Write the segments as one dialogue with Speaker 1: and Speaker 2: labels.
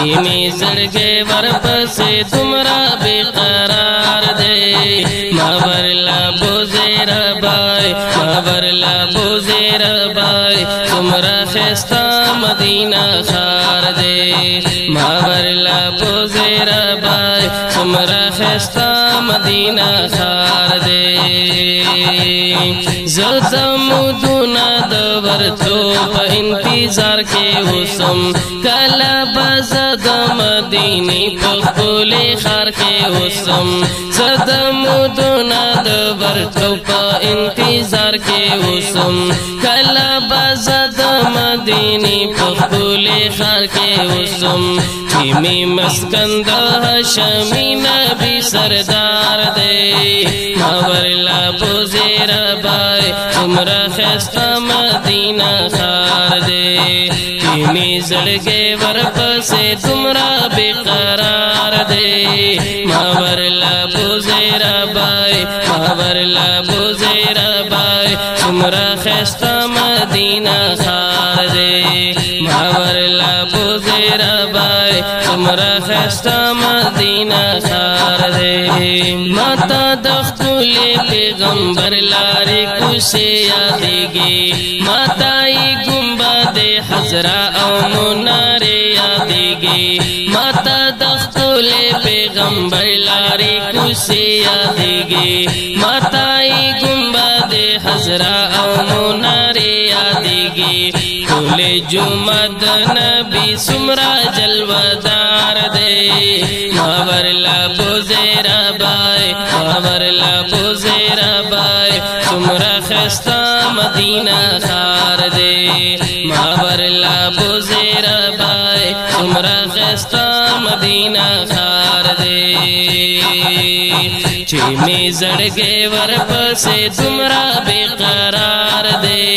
Speaker 1: چې می زړګي ورپسې دومره بے قرار دی ما ورلا بوزیر بای ما ورلا بوزیر بای دومره ښایسته مدینه ښار دی ما ورلا بوزیر بای دومره ښایسته مدینه ښار دی زه د مودونه د ورتلو په انتظار کې اوسم کله به زه د مدینې په ښکلي ښار کې اوسم زه د مودونه د ورتلو په انتظار کې اوسم کله به زه د مدینې په ښکلي ښار کې اوسم چې می مسکن د هاشمي نبي سردار دی ما ورلا بوزیر بای دومره ښایسته مدینه ښار دی چې می زړګي ورپسې دومره بے قرار دی ما ورلا بوزیر بای ما ورلا بوزیر بای دومره ښایسته مدینه ښار دی ما ورلا بوزیر بای دومره ښایسته مدینه ښار دی ماته د ښکلي پیغمبر لارې کوڅې یادېږي ماته یې ګنبد حضرا او منارې یادېږي ماته د ښکلي پیغمبر لارې کوڅې یادېږي ماته یې ګنبد حضرا او منارې یادېږي ټولې جومات نبي څومره جلوهدار دی ما ورلا بوزیر بای ما ورلا بوزیر بای څومره ښایسته مدینه ښار دی ما ورلا بوزیر بای څومره ښایسته مدینه ښار دی چې می زړګي ورپسې دومره بے قرار دی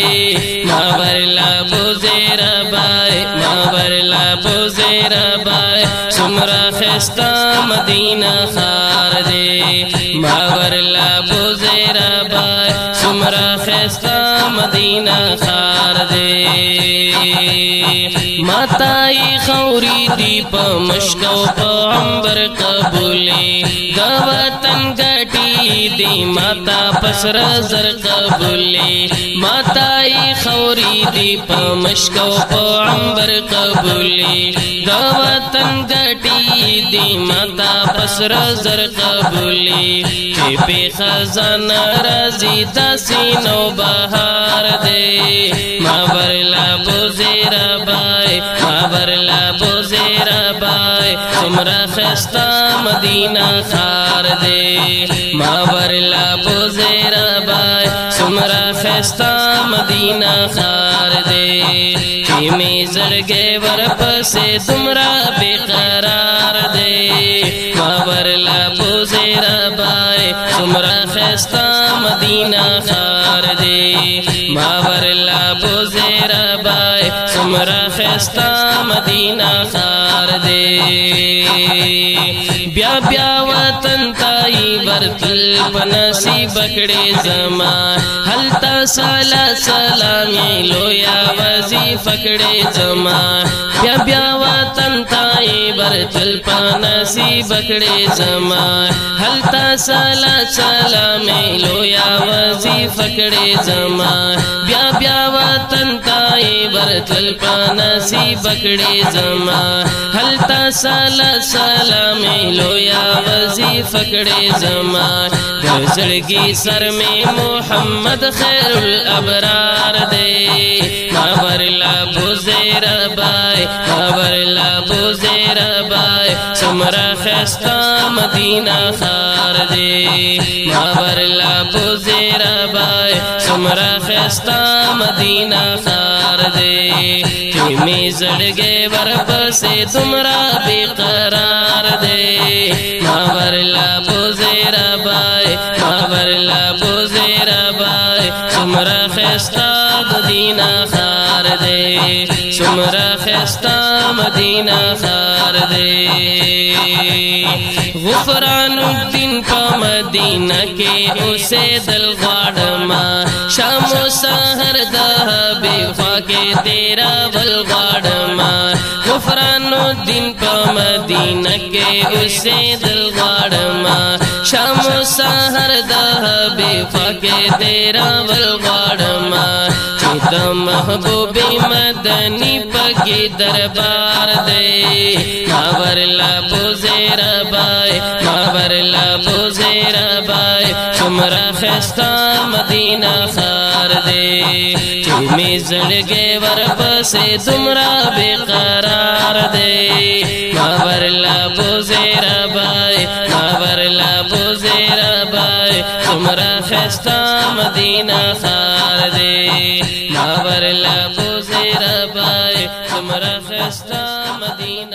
Speaker 1: ما ورلا بوزیر بای ما ورلا بوزیر بای څومره ښایسته مدینه ښار دی ما ورلا بوزیر بای څومره ښایسته مدینه ښار دی ماته یې خوري دی په مشک او په عنبر قبولې د وطن ګټې دی ماته په سره زر قبولې ماته یې خوري دی په مشک او په عنبر قبولې د وطن ګټې دی ماته په سره زر قبولې چې په خزانه راځي داسې نو بهار دی ما ورلا بوزیر بای ما ورلا بوزیر بای څومره ښایسته مدینه ښار دی ما ورلا بوزیر بای څومره ښایسته مدینه ښار دی چې می زړګي ورپسې دومره بے قرار دی ما ورلا بوزیر بای څومره ښایسته مدینه ښار دی ما ورلا بوزیر بای څومره ښایسته مدینه ښار دی بیا بیا وطن تای ورتل په نصیب کړې زما هلته سلا سلامي لویا وظیفه کړې زما بیا بیا وطن تای ورتل په نصیب کړې زما هلته سلا سلامي لویا وظیفه کړې زما بیا بیا وطن تای ورتل په نصیب کړې زما هلته سلا سلامي لویا وظیفه کړې زما د زړګي سر میں محمد خیر الابرار دی ما ورلا بوزیر بای ما ورلا بوزیر بای څومره ښایسته مدینه ښار دی ما ورلا بوزیر بای څومره ښایسته مدینه ښار دی چې می زړګي ورپسې دومره بے قرار دی ما ورلا بوزیر بای ما ورلا بوزیر بای څومره ښایسته مدینه ښار دی څومره ښایسته مدینه ښار دی غفران الدین په مدینه کې اوسېدل غواړم شام و سحر د حبیب خوا کې تیرا بل غواړم غفران बुरहानुद्दीन प मदीना के उसे दिल वाड़मा शाम सहर दहबे फाके तेरा वल वाड़मा चित महबूबी मदनी पगे दरबार दे मावरला पुजेरा बाय मावरला पुजेरा बाय तुमरा खस्ता मदीना खार दे में जड़गे वरब से तुमरा बेकरार दे मावरला पुजेरा बाय मावरला पुजेरा बाय तुमरा खस्ता मदीना खार दे मावरला पुजेरा बाय तुमरा खस्ता मदीना